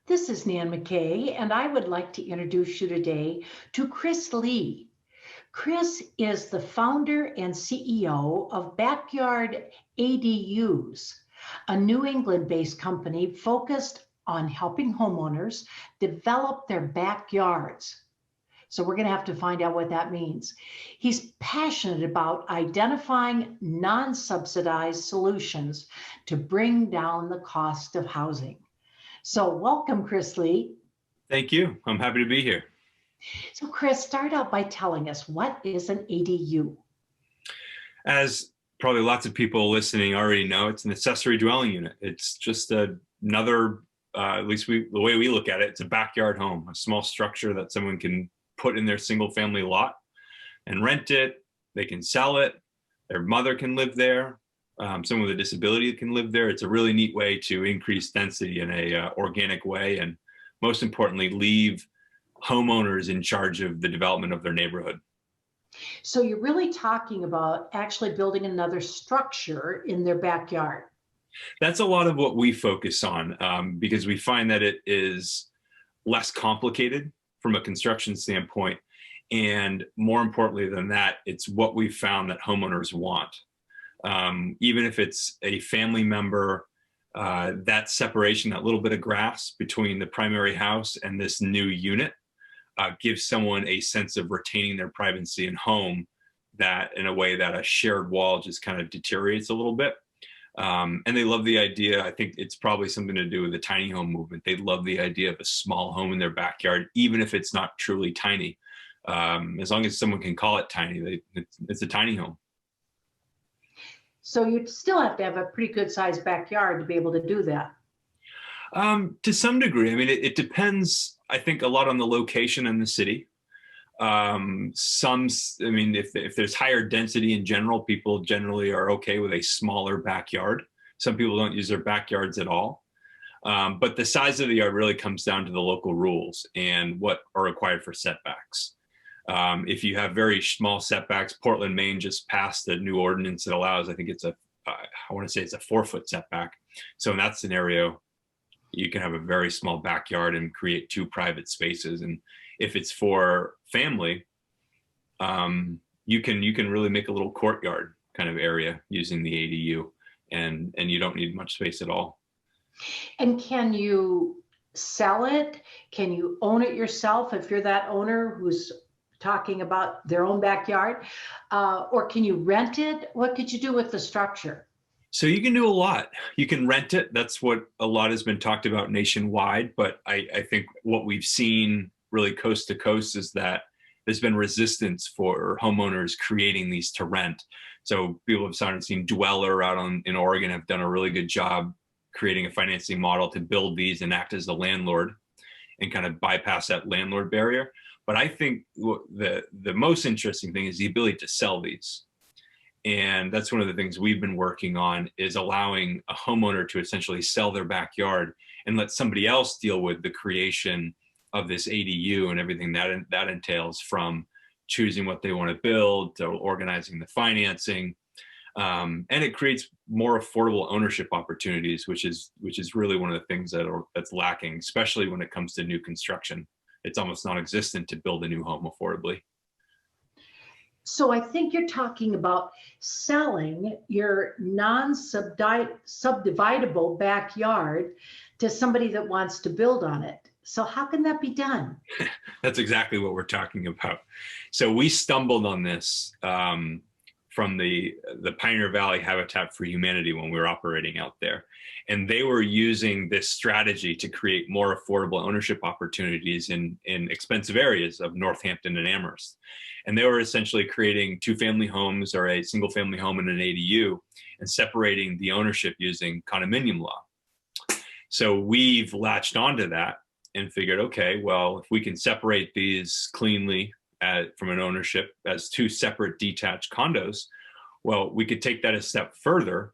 This is Nan McKay, and I would like to introduce you today to Chris Lee. Chris is the founder and CEO of Backyard ADUs, a New England-based company focused on helping homeowners develop their backyards. So we're going to have to find out what that means. He's passionate about identifying non-subsidized solutions to bring down the cost of housing. So welcome, Chris Lee. Thank you. I'm happy to be here. So Chris, start out by telling us, what is an ADU? As probably lots of people listening already know, it's an accessory dwelling unit. It's just another, at least the way we look at it, it's a backyard home, a small structure that someone can put in their single family lot and rent it. They can sell it. Their mother can live there. Someone with a disability can live there. It's a really neat way to increase density in a organic way, and most importantly, leave homeowners in charge of the development of their neighborhood. So you're really talking about actually building another structure in their backyard. That's a lot of what we focus on, because we find that it is less complicated from a construction standpoint. And more importantly than that, it's what we found that homeowners want. Even if it's a family member, that separation, that little bit of grass between the primary house and this new unit gives someone a sense of retaining their privacy and home, that in a way that a shared wall just kind of deteriorates a little bit. And they love the idea. I think it's probably something to do with the tiny home movement. They love the idea of a small home in their backyard, even if it's not truly tiny. As long as someone can call it tiny, it's a tiny home. So you'd still have to have a pretty good sized backyard to be able to do that. To some degree. I mean, it depends, I think, a lot on the location in the city. I mean, if there's higher density in general, people generally are okay with a smaller backyard. Some people don't use their backyards at all. But the size of the yard really comes down to the local rules and what are required for setbacks. If you have very small setbacks, Portland, Maine just passed a new ordinance that allows, I think it's I want to say it's a 4-foot setback. So in that scenario, you can have a very small backyard and create 2 private spaces. And if it's for family, you can really make a little courtyard kind of area using the ADU, and you don't need much space at all. And can you sell it? Can you own it yourself if you're that owner who's talking about their own backyard? Or can you rent it? What could you do with the structure? So you can do a lot. You can rent it. That's what a lot has been talked about nationwide. But I think what we've seen really coast to coast is that there's been resistance for homeowners creating these to rent. So people have seen Dweller out in Oregon have done a really good job creating a financing model to build these and act as a landlord and kind of bypass that landlord barrier. But I think the most interesting thing is the ability to sell these. And that's one of the things we've been working on, is allowing a homeowner to essentially sell their backyard and let somebody else deal with the creation of this ADU and everything that entails, from choosing what they want to build to organizing the financing. And it creates more affordable ownership opportunities, which is really one of the things that's lacking, especially when it comes to new construction. It's almost non-existent to build a new home affordably. So I think you're talking about selling your non-subdividable backyard to somebody that wants to build on it. So how can that be done? That's exactly what we're talking about. So we stumbled on this from the Pioneer Valley Habitat for Humanity when we were operating out there. And they were using this strategy to create more affordable ownership opportunities in expensive areas of Northampton and Amherst. And they were essentially creating 2-family homes or a single-family home and an ADU, and separating the ownership using condominium law. So we've latched onto that and figured, okay, well, if we can separate these cleanly from an ownership as 2 separate detached condos, well, we could take that a step further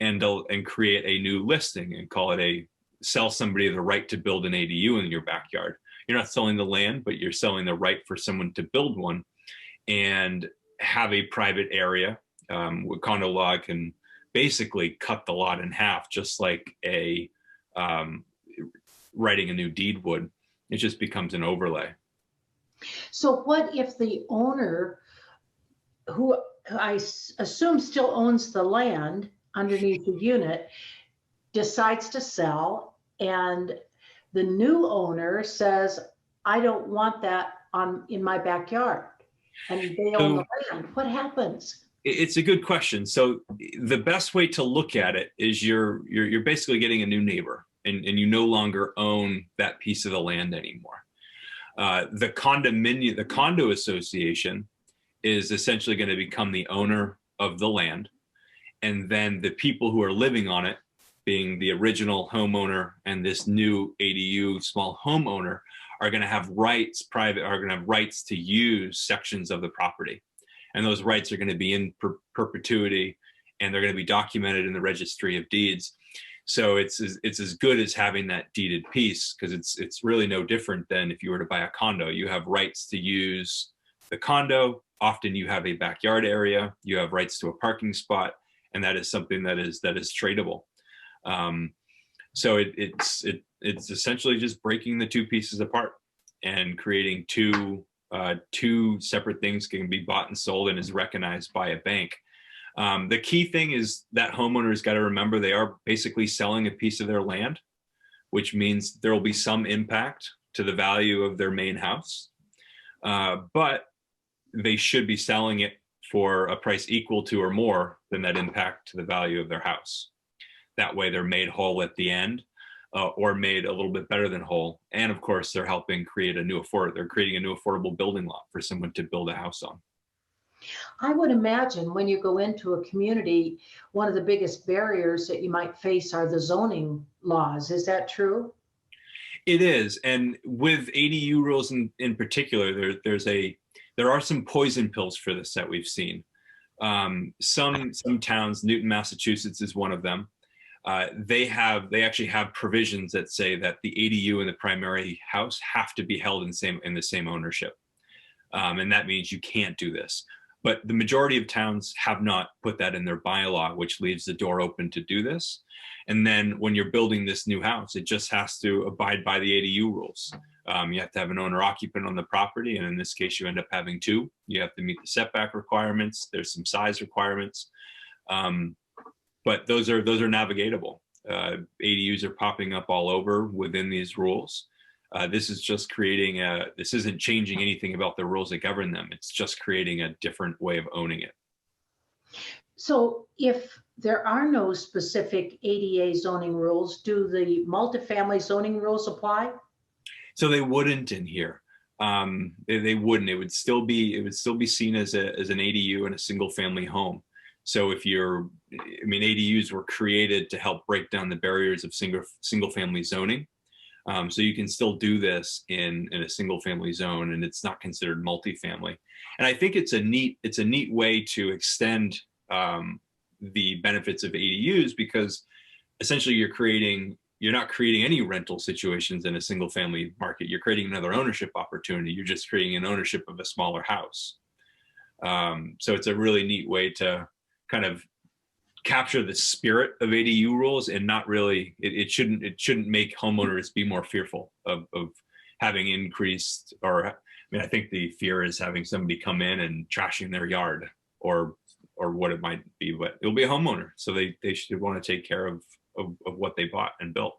and create a new listing and call it sell somebody the right to build an ADU in your backyard. You're not selling the land, but you're selling the right for someone to build one and have a private area. With condo law can basically cut the lot in half, just like writing a new deed would. It just becomes an overlay. So what if the owner, who assume still owns the land underneath the unit, decides to sell, and the new owner says, I don't want that in my backyard, and they own the land? What happens? It's a good question. So the best way to look at it is you're basically getting a new neighbor, and you no longer own that piece of the land anymore. The condo association is essentially going to become the owner of the land, and then the people who are living on it, being the original homeowner and this new ADU small homeowner, are going to have rights to use sections of the property. And those rights are going to be in perpetuity, and they're going to be documented in the registry of deeds. So it's as good as having that deeded piece, because it's really no different than if you were to buy a condo. You have rights to use the condo. Often you have a backyard area, you have rights to a parking spot, and that is something that is tradable. So it's essentially just breaking the two pieces apart and creating two separate things can be bought and sold and is recognized by a bank. The key thing is that homeowners got to remember they are basically selling a piece of their land, which means there will be some impact to the value of their main house, but they should be selling it for a price equal to or more than that impact to the value of their house. That way they're made whole at the end, or made a little bit better than whole. And of course, they're helping create they're creating a new affordable building lot for someone to build a house on. I would imagine when you go into a community, one of the biggest barriers that you might face are the zoning laws. Is that true? It is. And with ADU rules in particular, there are some poison pills for this that we've seen. Some towns, Newton, Massachusetts is one of them. They actually have provisions that say that the ADU and the primary house have to be held in the same ownership. And that means you can't do this. But the majority of towns have not put that in their bylaw, which leaves the door open to do this. And then when you're building this new house, it just has to abide by the ADU rules. You have to have an owner occupant on the property, and in this case, you end up having two. You have to meet the setback requirements. There's some size requirements, but those are navigatable. ADUs are popping up all over within these rules. This is just this isn't changing anything about the rules that govern them. It's just creating a different way of owning it. So if there are no specific ADA zoning rules, do the multifamily zoning rules apply? So they wouldn't in here. They wouldn't. It would still be seen as an ADU in a single family home. So ADUs were created to help break down the barriers of single family zoning. So you can still do this in a single family zone, and it's not considered multifamily. And I think it's a neat way to extend the benefits of ADUs, because essentially you're not creating any rental situations in a single family market. You're creating another ownership opportunity. You're just creating an ownership of a smaller house. So it's a really neat way to kind of capture the spirit of ADU rules, and not really, it shouldn't make homeowners be more fearful of having increased, I think the fear is having somebody come in and trashing their yard or what it might be, but it'll be a homeowner. So they should want to take care of what they bought and built.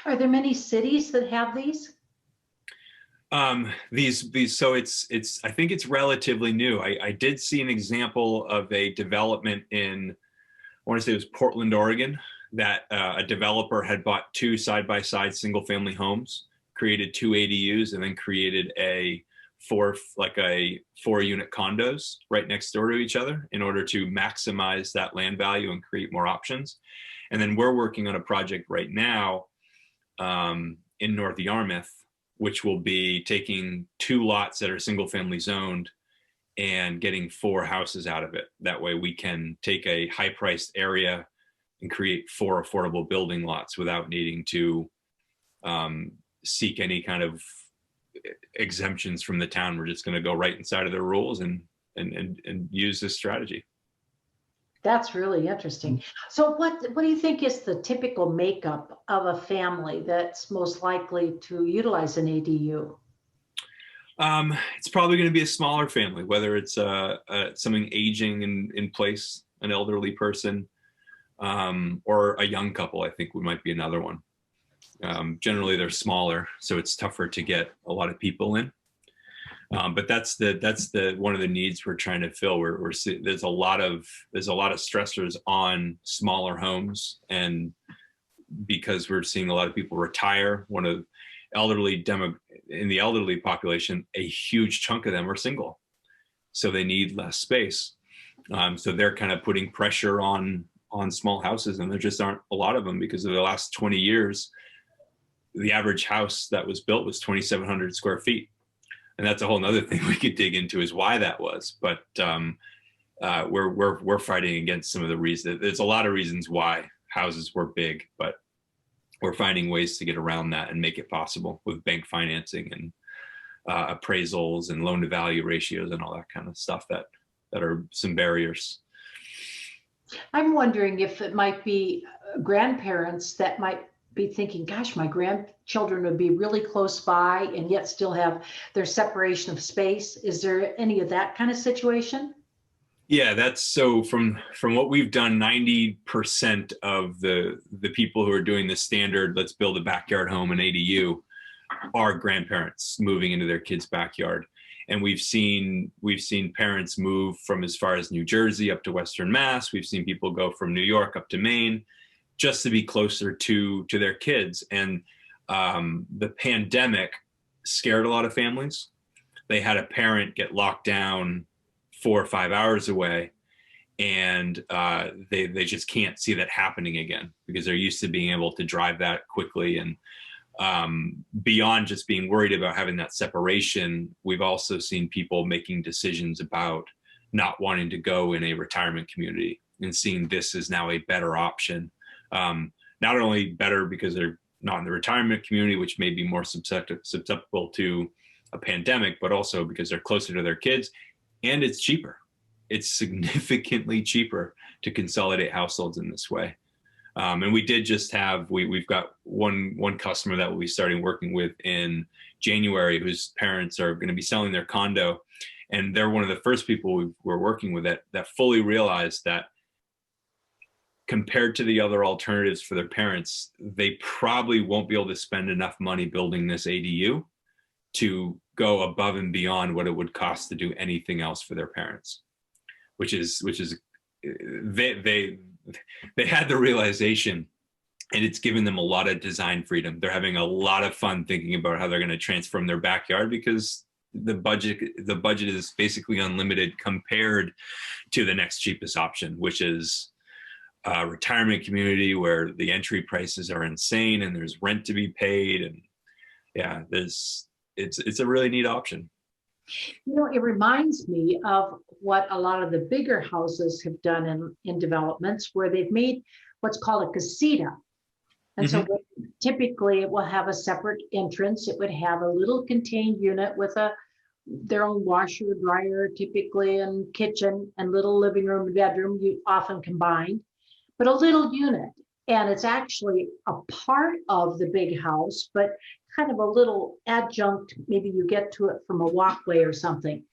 Are there many cities that have these? So I think it's relatively new. I did see an example of a development I want to say it was Portland, Oregon, that a developer had bought two side-by-side single-family homes, created two ADUs, and then created four unit condos right next door to each other in order to maximize that land value and create more options. And then we're working on a project right now in North Yarmouth, which will be taking two lots that are single family zoned and getting four houses out of it. That way we can take a high priced area and create four affordable building lots without needing to seek any kind of exemptions from the town. We're just going to go right inside of their rules and use this strategy. That's really interesting. So what do you think is the typical makeup of a family that's most likely to utilize an ADU? It's probably going to be a smaller family, whether it's something aging in place, an elderly person, or a young couple. I think might be another one. Generally, they're smaller, so it's tougher to get a lot of people in. But that's the one of the needs we're trying to fill. There's a lot of stressors on smaller homes, and because we're seeing a lot of people retire, one of in the elderly population, a huge chunk of them are single, so they need less space. So they're kind of putting pressure on small houses, and there just aren't a lot of them because of the last 20 years. The average house that was built was 2,700 square feet. And that's a whole nother thing we could dig into is why that was. But we're fighting against some of the reasons. There's a lot of reasons why houses were big, but we're finding ways to get around that and make it possible with bank financing and appraisals and loan to value ratios and all that kind of stuff that are some barriers. I'm wondering if it might be grandparents that might be thinking, gosh, my grandchildren would be really close by and yet still have their separation of space. Is there any of that kind of situation? Yeah, that's so from what we've done, 90% of the people who are doing the standard, let's build a backyard home, an ADU, are grandparents moving into their kids' backyard. And we've seen parents move from as far as New Jersey up to Western Mass. We've seen people go from New York up to Maine just to be closer to their kids. And the pandemic scared a lot of families. They had a parent get locked down 4 or 5 hours away, and they just can't see that happening again because they're used to being able to drive that quickly. And beyond just being worried about having that separation, we've also seen people making decisions about not wanting to go in a retirement community and seeing this as now a better option. Not only better because they're not in the retirement community, which may be more susceptible to a pandemic, but also because they're closer to their kids, and it's cheaper. It's significantly cheaper to consolidate households in this way. And we did just have, we've got one customer that we'll be starting working with in January, whose parents are going to be selling their condo. And they're one of the first people we're working with that fully realized that compared to the other alternatives for their parents, they probably won't be able to spend enough money building this ADU to go above and beyond what it would cost to do anything else for their parents, which is they had the realization, and it's given them a lot of design freedom. They're having a lot of fun thinking about how they're going to transform their backyard because the budget is basically unlimited compared to the next cheapest option, which is a retirement community where the entry prices are insane and there's rent to be paid. And yeah, it's a really neat option. You know, it reminds me of what a lot of the bigger houses have done in developments where they've made what's called a casita. And so typically it will have a separate entrance. It would have a little contained unit with their own washer, dryer, typically, and kitchen and little living room and bedroom, often combined, but a little unit. And it's actually a part of the big house, but kind of a little adjunct. Maybe you get to it from a walkway or something.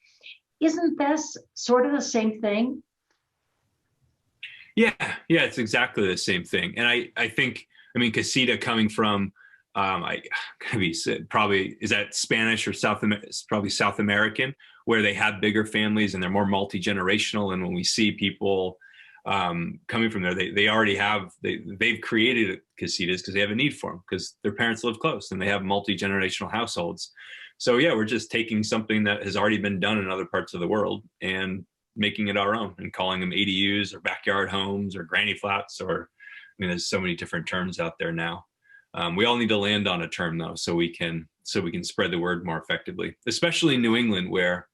Isn't this sort of the same thing? Yeah, it's exactly the same thing. And I think, Casita coming from, probably, is that Spanish or probably South American, where they have bigger families and they're more multi-generational. And when we see people coming from there, they already have, they've created casitas because they have a need for them because their parents live close and they have multi-generational households. So yeah, we're just taking something that has already been done in other parts of the world and making it our own and calling them ADUs or backyard homes or granny flats, or there's so many different terms out there now. We all need to land on a term though, so we can spread the word more effectively, especially in New England where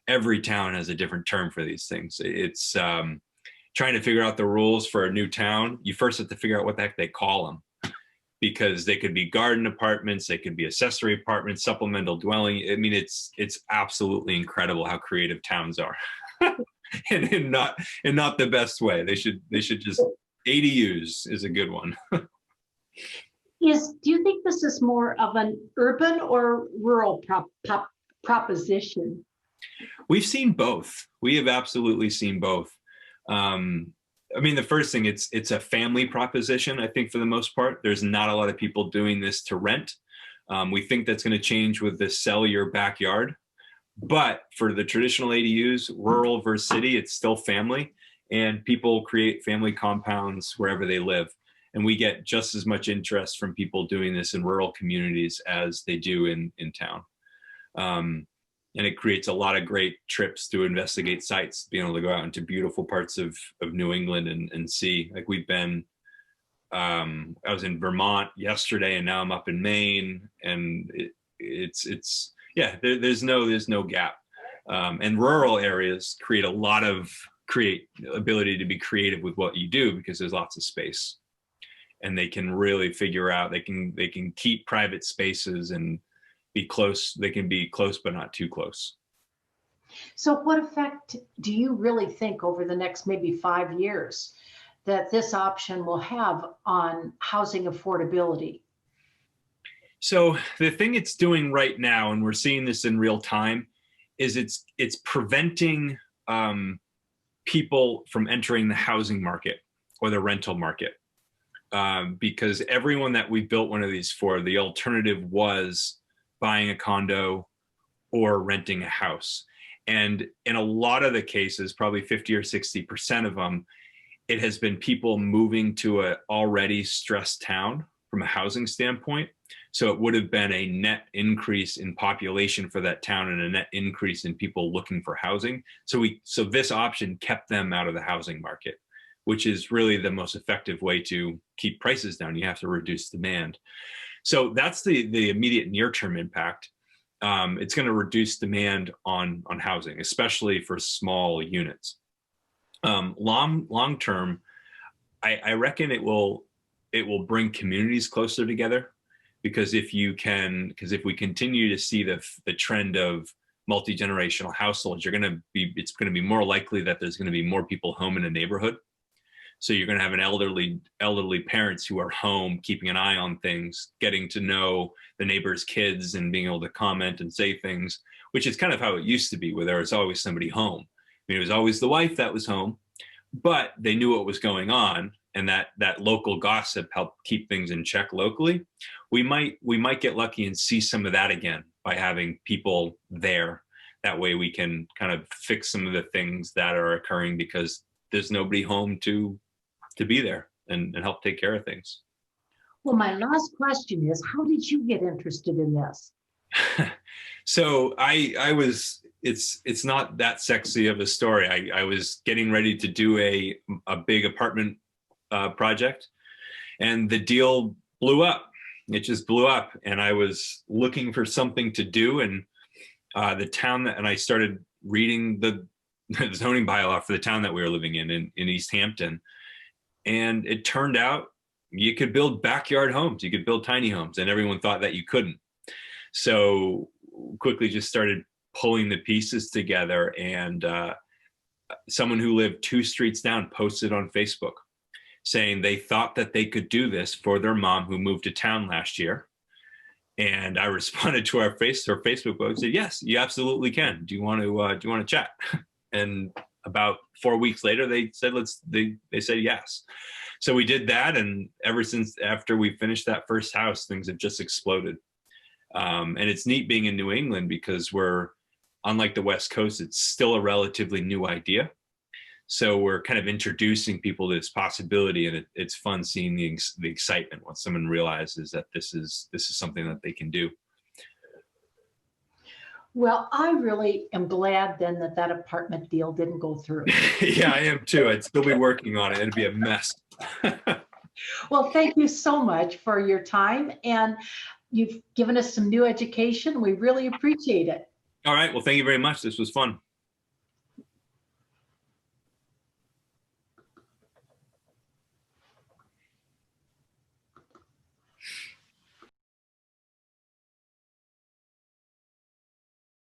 every town has a different term for these things. It's trying to figure out the rules for a new town. You first have to figure out what the heck they call them, because they could be garden apartments, they could be accessory apartments, supplemental dwelling. It's absolutely incredible how creative towns are. and not the best way. They should just, ADUs is a good one. Do you think this is more of an urban or rural proposition? We've seen both. We have absolutely seen both. I mean, the first thing, it's a family proposition, I think, for the most part. There's not a lot of people doing this to rent. We think that's going to change with the sell your backyard. But for the traditional ADUs, rural versus city, it's still family. And people create family compounds wherever they live. And we get just as much interest from people doing this in rural communities as they do in town. And it creates a lot of great trips to investigate sites, being able to go out into beautiful parts of New England and see. Like we've been, I was in Vermont yesterday, and now I'm up in Maine, and it's yeah, there's no gap. And rural areas create ability to be creative with what you do, because there's lots of space, and they can really figure out, they can keep private spaces and be close. They can be close, but not too close. So what effect do you really think over the next maybe 5 years that this option will have on housing affordability? So the thing it's doing right now, and we're seeing this in real time, is it's preventing people from entering the housing market or the rental market, because everyone that we built one of these for, the alternative was buying a condo or renting a house. And in a lot of the cases, probably 50 or 60% of them, it has been people moving to an already stressed town from a housing standpoint. So it would have been a net increase in population for that town and a net increase in people looking for housing. So this option kept them out of the housing market, which is really the most effective way to keep prices down. You have to reduce demand. So that's the immediate near-term impact. It's going to reduce demand on housing, especially for small units. Long-term, I reckon it will bring communities closer together, because if we continue to see the trend of multi-generational households, it's going to be more likely that there's going to be more people home in a neighborhood. So you're going to have an elderly parents who are home, keeping an eye on things, getting to know the neighbors' kids and being able to comment and say things, which is kind of how it used to be, where there was always somebody home. I mean, it was always the wife that was home, but they knew what was going on, and that local gossip helped keep things in check locally. We might get lucky and see some of that again by having people there. That way we can kind of fix some of the things that are occurring because there's nobody home to be there and help take care of things. Well, my last question is, how did you get interested in this? So it's not that sexy of a story. I was getting ready to do a big apartment project, and the deal blew up. It just blew up, and I was looking for something to do, and and I started reading the zoning bylaw for the town that we were living in East Hampton. And it turned out you could build backyard homes, you could build tiny homes, and everyone thought that you couldn't. So quickly just started pulling the pieces together, and someone who lived 2 streets down posted on Facebook saying they thought that they could do this for their mom who moved to town last year. And I responded to her Facebook post, said, "Yes, you absolutely can. Do you want to chat?" And about 4 weeks later, they said they said yes. So we did that, and ever since, after we finished that first house, things have just exploded. And it's neat being in New England, because we're, unlike the West Coast, it's still a relatively new idea. So we're kind of introducing people to this possibility, and it's fun seeing the excitement once someone realizes that this is something that they can do. Well, I really am glad then that apartment deal didn't go through. Yeah, I am too. I'd still be working on it. It'd be a mess. Well, thank you so much for your time, and you've given us some new education. We really appreciate it. All right. Well, thank you very much. This was fun.